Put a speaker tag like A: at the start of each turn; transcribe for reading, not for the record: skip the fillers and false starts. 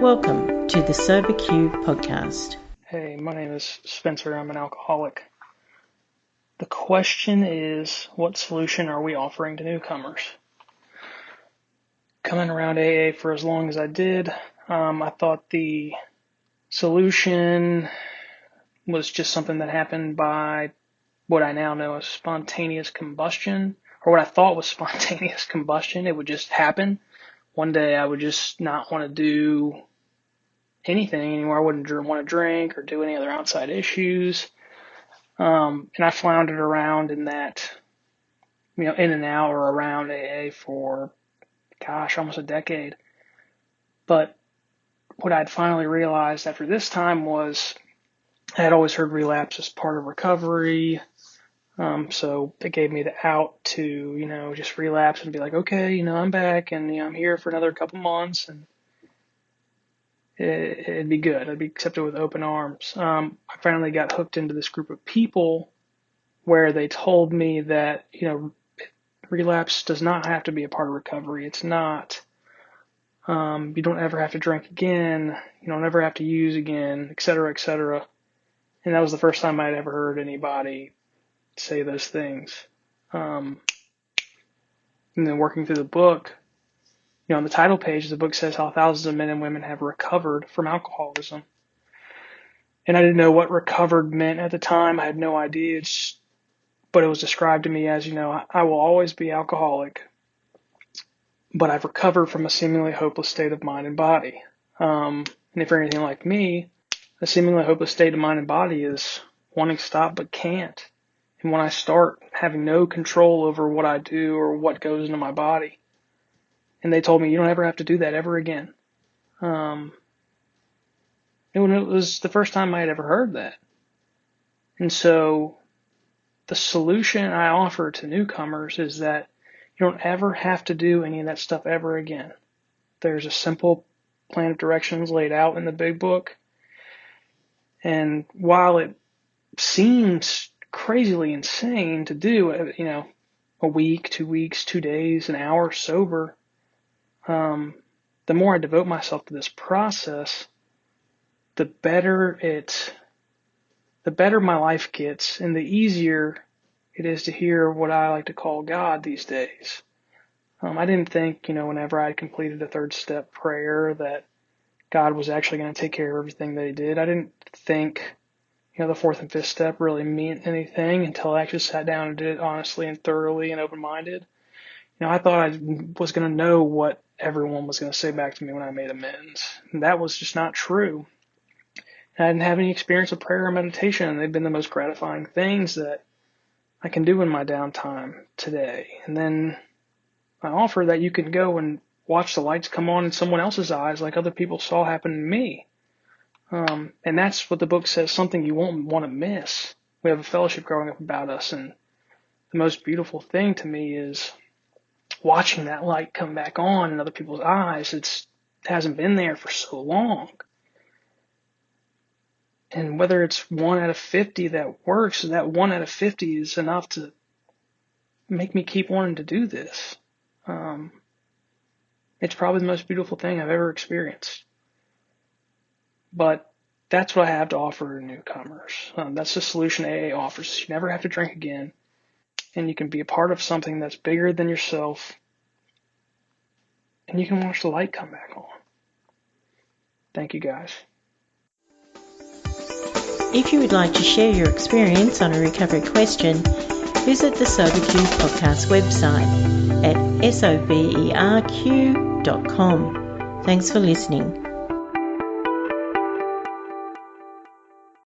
A: Welcome to the SoberQ podcast.
B: Hey, my name is Spencer. I'm an alcoholic. The question is, what solution are we offering to newcomers? Coming around AA for as long as I did, I thought the solution was just something that happened by what I now know as spontaneous combustion, or what I thought was spontaneous combustion. It would just happen. One day I would just not want to do anything anymore. I wouldn't want to drink or do any other outside issues. And I floundered around in that, in and out or around AA for, almost a decade. But what I'd finally realized after this time was I had always heard relapse as part of recovery. So it gave me the out to, just relapse and be like, okay, I'm back and, I'm here for another couple months and it'd be good. I'd be accepted with open arms. I finally got hooked into this group of people where they told me that, relapse does not have to be a part of recovery. It's not. You don't ever have to drink again. You don't ever have to use again, et cetera, et cetera. And that was the first time I'd ever heard anybody say those things. And then working through the book, on the title page, the book says how thousands of men and women have recovered from alcoholism. And I didn't know what recovered meant at the time. I had no idea. But it was described to me as, I will always be alcoholic, but I've recovered from a seemingly hopeless state of mind and body. And if you're anything like me, a seemingly hopeless state of mind and body is wanting to stop but can't. And when I start having no control over what I do or what goes into my body, and they told me, you don't ever have to do that ever again. It was the first time I had ever heard that. And so the solution I offer to newcomers is that you don't ever have to do any of that stuff ever again. There's a simple plan of directions laid out in the big book. And while it seems crazily insane to do, a week, 2 weeks, 2 days, an hour sober, the more I devote myself to this process, the better my life gets and the easier it is to hear what I like to call God these days. I didn't think, whenever I completed a third step prayer that God was actually going to take care of everything that he did. I didn't think, the fourth and fifth step really meant anything until I actually sat down and did it honestly and thoroughly and open-minded. I thought I was going to know what everyone was going to say back to me when I made amends. And that was just not true. I didn't have any experience of prayer or meditation, and they've been the most gratifying things that I can do in my downtime today. And then I offer that you can go and watch the lights come on in someone else's eyes like other people saw happen to me. And that's what the book says, something you won't want to miss. We have a fellowship growing up about us, and the most beautiful thing to me is watching that light come back on in other people's eyes. It hasn't been there for so long. And whether it's 1 out of 50 that works, that 1 out of 50 is enough to make me keep wanting to do this. It's probably the most beautiful thing I've ever experienced. But that's what I have to offer to newcomers. That's the solution AA offers. You never have to drink again. And you can be a part of something that's bigger than yourself. And you can watch the light come back on. Thank you, guys.
A: If you would like to share your experience on a recovery question, visit the SoberQ podcast website at soberq.com. Thanks for listening.